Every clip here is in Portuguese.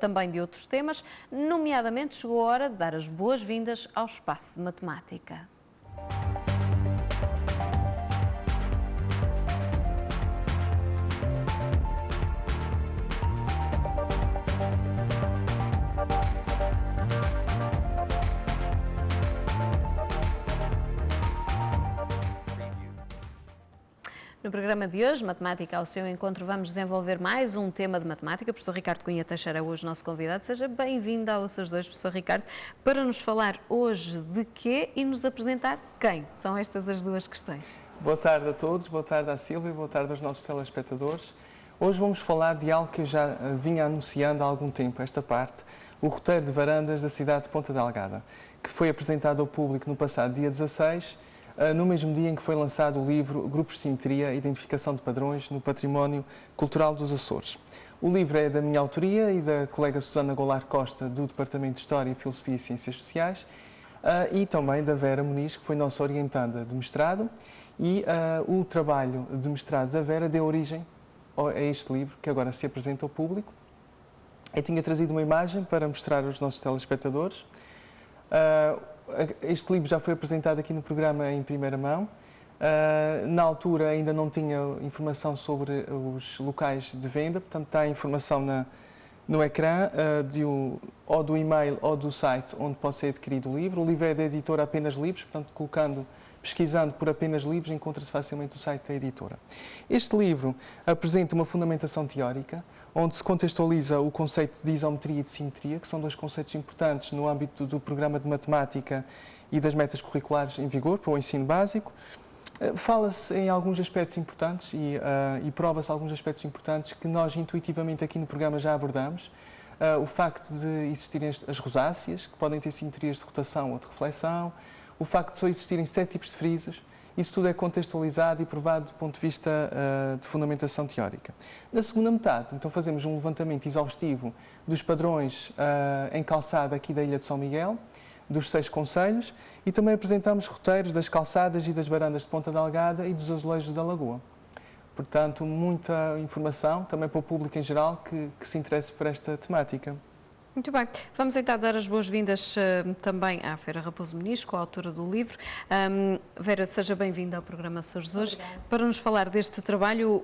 também de outros temas, nomeadamente chegou a hora de dar as boas-vindas ao Espaço de Matemática. No programa de hoje, Matemática ao seu encontro, vamos desenvolver mais um tema de matemática. O professor Ricardo Cunha Teixeira é hoje nosso convidado. Seja bem-vindo ao Açores 2, professor Ricardo, para nos falar hoje de quê e nos apresentar quem? São estas as duas questões. Boa tarde a todos, boa tarde à Sílvia, boa tarde aos nossos telespectadores. Hoje vamos falar de algo que eu já vinha anunciando há algum tempo, esta parte, o roteiro de varandas da cidade de Ponta Delgada, que foi apresentado ao público no passado dia 16, no mesmo dia em que foi lançado o livro Grupos de Simetria, Identificação de Padrões no Património Cultural dos Açores. O livro é da minha autoria e da colega Susana Goulart Costa, do Departamento de História, Filosofia e Ciências Sociais, e também da Vera Muniz, que foi nossa orientanda de mestrado, e o trabalho de mestrado da Vera deu origem a este livro, que agora se apresenta ao público. Eu tinha trazido uma imagem para mostrar aos nossos telespectadores. Este livro já foi apresentado aqui no programa em primeira mão. Na altura ainda não tinha informação sobre os locais de venda, portanto está a informação no ecrã ou do e-mail ou do site onde pode ser adquirido o livro. O livro é da editora Apenas Livros, portanto pesquisando por Apenas Livros encontra-se facilmente o site da editora. Este livro apresenta uma fundamentação teórica, onde se contextualiza o conceito de isometria e de simetria, que são dois conceitos importantes no âmbito do programa de matemática e das metas curriculares em vigor para o ensino básico. Fala-se em alguns aspectos importantes e prova-se alguns aspectos importantes que nós intuitivamente aqui no programa já abordamos. O facto de existirem as rosáceas, que podem ter simetrias de rotação ou de reflexão, o facto de só existirem 7 tipos de frisos. Isso tudo é contextualizado e provado do ponto de vista de fundamentação teórica. Na segunda metade, então, fazemos um levantamento exaustivo dos padrões em calçada aqui da Ilha de São Miguel, dos 6 concelhos, e também apresentamos roteiros das calçadas e das varandas de Ponta Delgada e dos azulejos da Lagoa. Portanto, muita informação também para o público em geral que se interesse por esta temática. Muito bem. Vamos então dar as boas-vindas também à Vera Raposo Muniz, coautora do livro. Vera, seja bem-vinda ao programa Açores hoje. Para nos falar deste trabalho,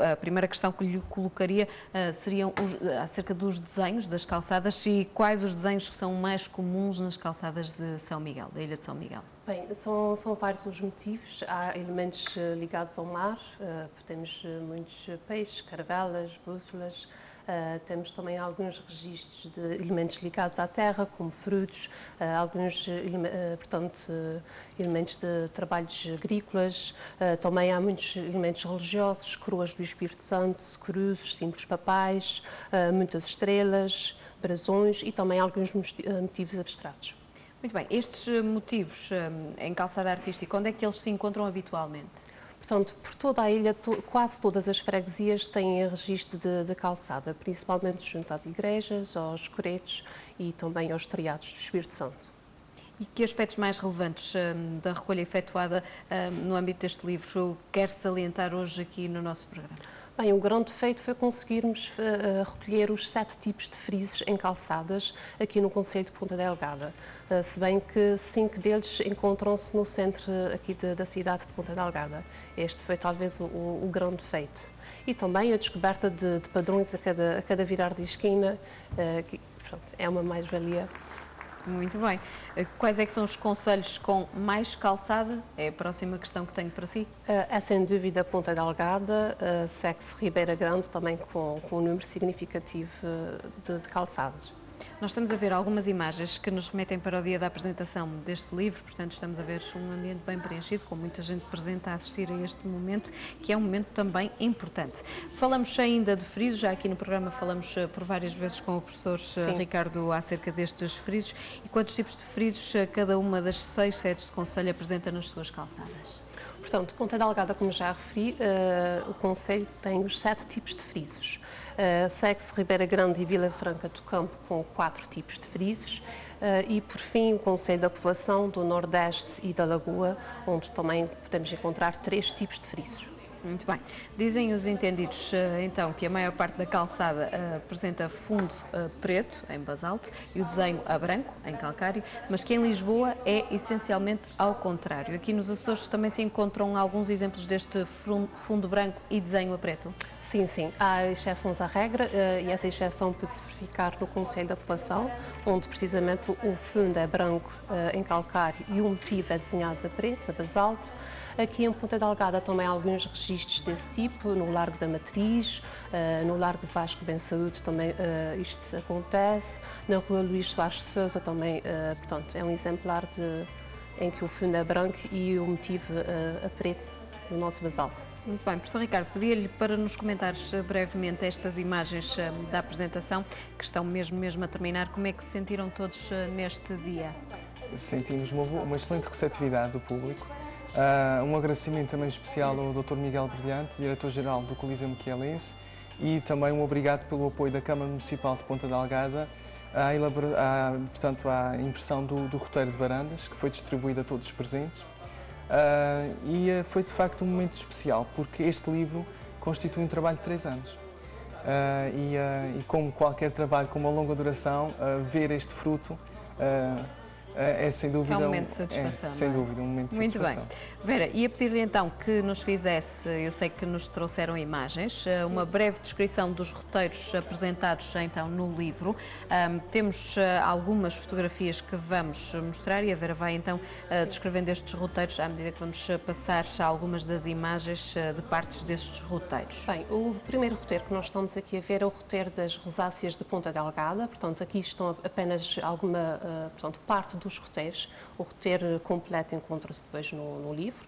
a primeira questão que lhe colocaria seriam acerca dos desenhos das calçadas e quais os desenhos que são mais comuns nas calçadas de São Miguel, da Ilha de São Miguel. Bem, são vários os motivos. Há elementos ligados ao mar, temos muitos peixes, caravelas, bússolas. Temos também alguns registros de elementos ligados à terra, como frutos, alguns elementos de trabalhos agrícolas. Também há muitos elementos religiosos, coroas do Espírito Santo, cruzes, símbolos papais, muitas estrelas, brasões e também alguns motivos abstratos. Muito bem. Estes motivos em calçada artística, onde é que eles se encontram habitualmente? Portanto, por toda a ilha, quase todas as freguesias têm registro de calçada, principalmente junto às igrejas, aos coretos e também aos triados do Espírito Santo. E que aspectos mais relevantes da recolha efetuada no âmbito deste livro quer salientar hoje aqui no nosso programa? Bem, o grande feito foi conseguirmos recolher os 7 tipos de frisos em calçadas aqui no concelho de Ponta Delgada, se bem que 5 deles encontram-se no centro aqui da cidade de Ponta Delgada. Este foi talvez o grande feito. E também a descoberta de padrões a cada virar de esquina, que pronto, é uma mais-valia. Muito bem. Quais é que são os concelhos com mais calçada? É a próxima questão que tenho para si. É sem dúvida Ponta Delgada, segue-se Ribeira Grande, também com um número significativo de calçadas. Nós estamos a ver algumas imagens que nos remetem para o dia da apresentação deste livro, portanto estamos a ver um ambiente bem preenchido, com muita gente presente a assistir a este momento, que é um momento também importante. Falamos ainda de frisos, já aqui no programa falamos por várias vezes com o professor Ricardo acerca destes frisos. E quantos tipos de frisos cada uma das 6 sedes de concelho apresenta nas suas calçadas? Portanto, Ponta Delgada, como já referi, o concelho tem os 7 tipos de frisos. Segue-se Ribeira Grande e Vila Franca do Campo com 4 tipos de frisos e, por fim, o concelho da Povoação, do Nordeste e da Lagoa, onde também podemos encontrar 3 tipos de frisos. Muito bem. Dizem os entendidos, então, que a maior parte da calçada apresenta fundo preto, em basalto, e o desenho a branco, em calcário, mas que em Lisboa é essencialmente ao contrário. Aqui nos Açores também se encontram alguns exemplos deste fundo branco e desenho a preto? Sim, sim. Há exceções à regra e essa exceção pode-se verificar no Conselho da Povoação, onde precisamente o fundo é branco em calcário e o motivo é desenhado a preto, a basalto. Aqui em Ponta Delgada também há alguns registros desse tipo, no Largo da Matriz, no Largo Vasco Bem Saúde também isto acontece, na Rua Luís Soares de Sousa também, portanto, é um exemplar em que o fundo é branco e o motivo a preto no nosso basalto. Muito bem, professor Ricardo, pedia-lhe para nos comentares brevemente estas imagens da apresentação, que estão mesmo a terminar. Como é que se sentiram todos neste dia? Sentimos uma excelente receptividade do público. Um agradecimento também especial ao Dr. Miguel Brilhante, Diretor-Geral do Coliseu Miquelense, e também um obrigado pelo apoio da Câmara Municipal de Ponta Delgada à impressão do roteiro de varandas, que foi distribuído a todos os presentes. Foi de facto um momento especial, porque este livro constitui um trabalho de 3 anos. E como qualquer trabalho com uma longa duração, ver este fruto é sem dúvida um momento de satisfação. Sem dúvida, um momento de satisfação. Muito bem. Vera, ia pedir-lhe então que nos fizesse, eu sei que nos trouxeram imagens, uma breve descrição dos roteiros apresentados então no livro. Temos algumas fotografias que vamos mostrar e a Vera vai então descrevendo estes roteiros à medida que vamos passar algumas das imagens de partes destes roteiros. Bem, o primeiro roteiro que nós estamos aqui a ver é o roteiro das rosáceas de Ponta Delgada, portanto aqui estão apenas alguma parte dos roteiros. O roteiro completo encontra-se depois no livro.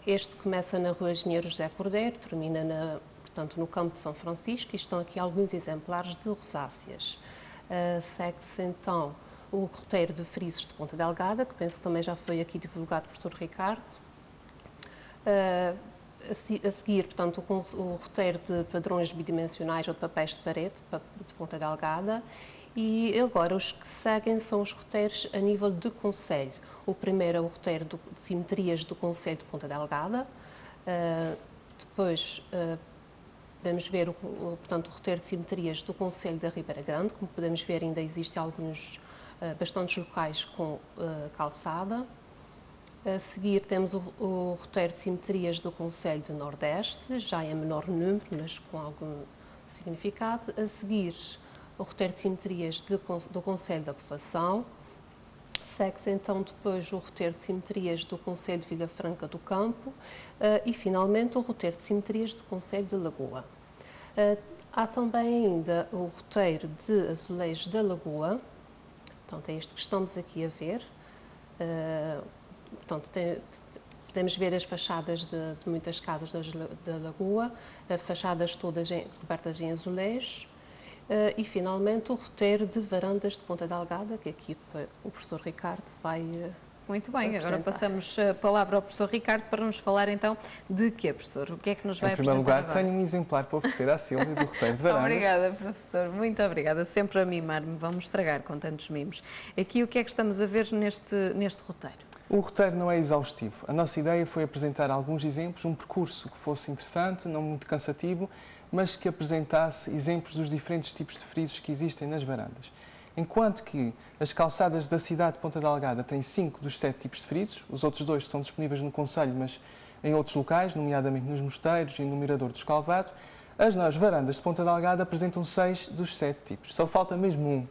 Este começa na Rua Engenheiro José Cordeiro, termina portanto, no Campo de São Francisco, e estão aqui alguns exemplares de rosáceas. Segue-se então o roteiro de frisos de Ponta Delgada, que penso que também já foi aqui divulgado pelo professor Ricardo. A seguir, portanto, o roteiro de padrões bidimensionais ou de papéis de parede de Ponta Delgada. E agora os que seguem são os roteiros a nível de concelho. O primeiro é o roteiro de simetrias do Concelho de Ponta Delgada. Depois podemos ver o roteiro de simetrias do Concelho da Ribeira Grande. Como podemos ver, ainda existem bastantes locais com calçada. A seguir temos o roteiro de simetrias do Concelho do Nordeste, já em menor número, mas com algum significado. A seguir, o roteiro de simetrias do Concelho da Povoação. Segue-se então depois o roteiro de simetrias do Concelho de Vila Franca do Campo e, finalmente, o roteiro de simetrias do Concelho de Lagoa. Há também ainda o roteiro de azulejos da Lagoa, portanto, é este que estamos aqui a ver. Portanto, podemos ver as fachadas de muitas casas da Lagoa, fachadas todas cobertas em azulejos. E, finalmente, o roteiro de varandas de Ponta Delgada, que aqui o professor Ricardo vai Muito bem, agora passamos a palavra ao professor Ricardo para nos falar então de quê, professor? O que é que nos vai apresentar agora? Em primeiro lugar, tenho um exemplar para oferecer à Sílvia do roteiro de varandas. Obrigada, professor, muito obrigada. Sempre a mimar-me, vamos estragar com tantos mimos. Aqui o que é que estamos a ver neste roteiro? O roteiro não é exaustivo. A nossa ideia foi apresentar alguns exemplos, um percurso que fosse interessante, não muito cansativo, mas que apresentasse exemplos dos diferentes tipos de frisos que existem nas varandas. Enquanto que as calçadas da cidade de Ponta Delgada têm 5 dos 7 tipos de frisos, os outros 2 estão disponíveis no concelho, mas em outros locais, nomeadamente nos mosteiros e no Mirador do Escalvado, as varandas de Ponta Delgada apresentam 6 dos 7 tipos. Só falta mesmo um.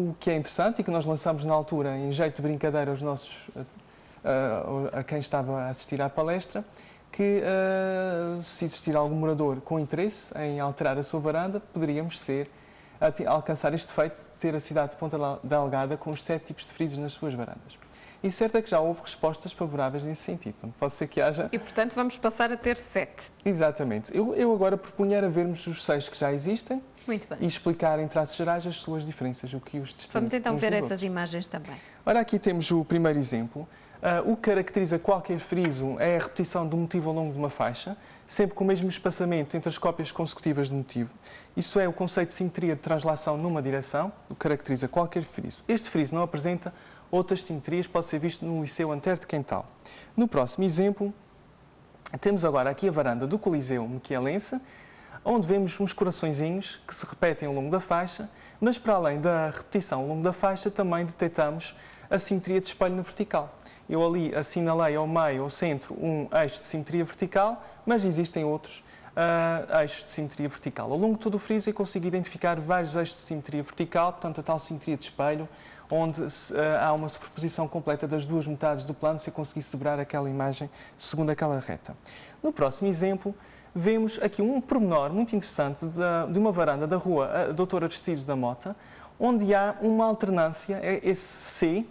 O que é interessante e que nós lançamos na altura, em jeito de brincadeira a quem estava a assistir à palestra, que se existir algum morador com interesse em alterar a sua varanda, poderíamos alcançar este feito de ter a cidade de Ponta Delgada com os 7 tipos de frisos nas suas varandas. E certo é que já houve respostas favoráveis nesse sentido. Então, pode ser que haja... E, portanto, vamos passar a ter 7. Exatamente. Eu agora propunha a vermos os 6 que já existem. Muito bem. E explicar em traços gerais as suas diferenças, o que os distingue. Vamos então ver essas imagens também. Ora, aqui temos o primeiro exemplo. O que caracteriza qualquer friso é a repetição do motivo ao longo de uma faixa, sempre com o mesmo espaçamento entre as cópias consecutivas do motivo. Isso é o conceito de simetria de translação numa direção, o que caracteriza qualquer friso. Este friso não apresenta outras simetrias, pode ser visto no Liceu Antero de Quental. No próximo exemplo, temos agora aqui a varanda do Coliseu Miquelense, onde vemos uns coraçõezinhos que se repetem ao longo da faixa, mas para além da repetição ao longo da faixa, também detectamos a simetria de espelho na vertical. Eu ali assinalei ao meio, ao centro, um eixo de simetria vertical, mas existem outros eixos de simetria vertical. Ao longo de todo o friso eu consigo identificar vários eixos de simetria vertical, portanto a tal simetria de espelho, onde há uma superposição completa das duas metades do plano, se eu conseguisse dobrar aquela imagem segundo aquela reta. No próximo exemplo, vemos aqui um pormenor muito interessante de uma varanda da rua Doutor Aristides da Mota, onde há uma alternância, esse C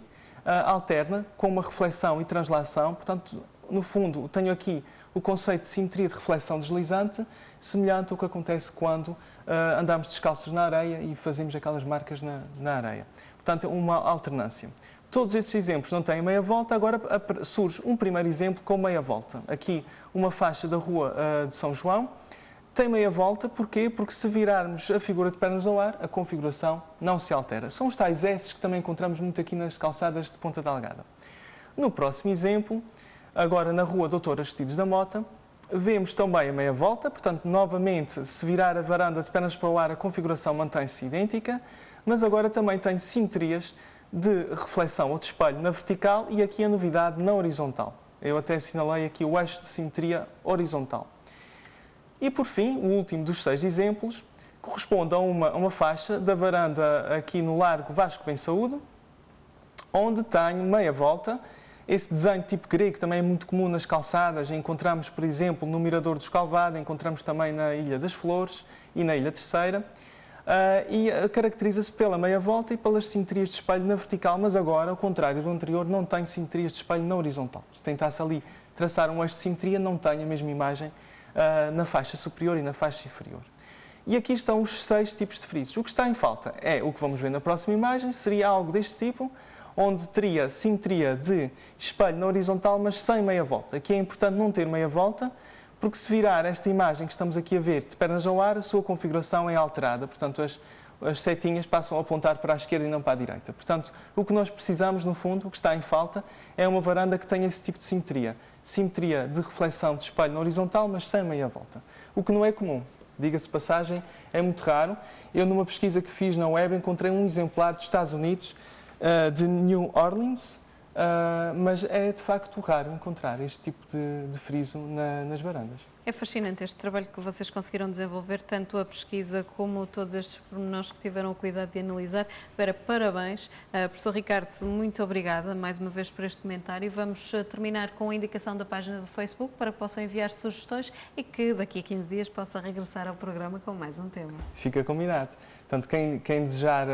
alterna com uma reflexão e translação, portanto, no fundo, tenho aqui o conceito de simetria de reflexão deslizante, semelhante ao que acontece quando andamos descalços na areia e fazemos aquelas marcas na areia. Portanto, é uma alternância. Todos estes exemplos não têm meia volta, agora surge um primeiro exemplo com meia volta. Aqui, uma faixa da rua de São João, tem meia volta, porquê? Porque se virarmos a figura de pernas ao ar, a configuração não se altera. São os tais S que também encontramos muito aqui nas calçadas de Ponta Delgada. No próximo exemplo, agora na rua Doutor Aristides da Mota, vemos também a meia volta, portanto, novamente, se virar a varanda de pernas para o ar, a configuração mantém-se idêntica, mas agora também tem simetrias de reflexão ou de espelho na vertical e aqui a novidade na horizontal. Eu até assinalei aqui o eixo de simetria horizontal. E, por fim, o último dos 6 exemplos corresponde a uma faixa da varanda aqui no Largo Vasco Bem Saúde, onde tenho meia volta. Esse desenho tipo grego também é muito comum nas calçadas. Encontramos, por exemplo, no Mirador dos Calvado, encontramos também na Ilha das Flores e na Ilha Terceira. E caracteriza-se pela meia volta e pelas simetrias de espelho na vertical, mas agora, ao contrário do anterior, não tem simetrias de espelho na horizontal. Se tentasse ali traçar um eixo de simetria, não tem a mesma imagem na faixa superior e na faixa inferior. E aqui estão os 6 tipos de frisos. O que está em falta é o que vamos ver na próxima imagem, seria algo deste tipo, onde teria simetria de espelho na horizontal, mas sem meia volta. Aqui é importante não ter meia volta, porque se virar esta imagem que estamos aqui a ver de pernas ao ar, a sua configuração é alterada, portanto as setinhas passam a apontar para a esquerda e não para a direita. Portanto, o que nós precisamos, no fundo, o que está em falta, é uma varanda que tenha esse tipo de simetria. Simetria de reflexão de espelho na horizontal, mas sem meia volta. O que não é comum. Diga-se de passagem, é muito raro. Eu, numa pesquisa que fiz na web, encontrei um exemplar dos Estados Unidos, de New Orleans, mas é de facto raro encontrar este tipo de friso nas varandas. É fascinante este trabalho que vocês conseguiram desenvolver, tanto a pesquisa como todos estes pormenores que tiveram o cuidado de analisar. Vera, parabéns. Professor Ricardo, muito obrigada mais uma vez por este comentário. Vamos terminar com a indicação da página do Facebook para que possam enviar sugestões e que daqui a 15 dias possa regressar ao programa com mais um tema. Fica combinado. Portanto, quem desejar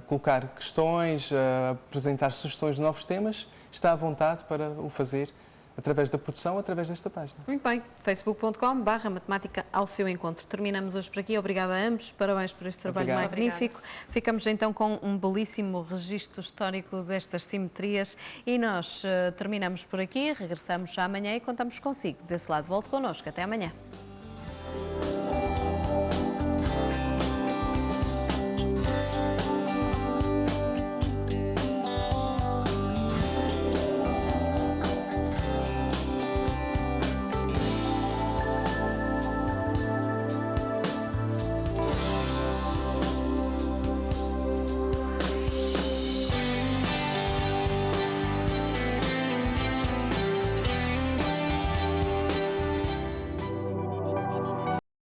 colocar questões, apresentar sugestões de novos temas, está à vontade para o fazer através da produção, através desta página. Muito bem, facebook.com/matemática ao seu encontro. Terminamos hoje por aqui. Obrigada a ambos, parabéns por este trabalho magnífico. Obrigada. Ficamos então com um belíssimo registro histórico destas simetrias e nós terminamos por aqui, regressamos amanhã e contamos consigo. Desse lado, volte connosco. Até amanhã.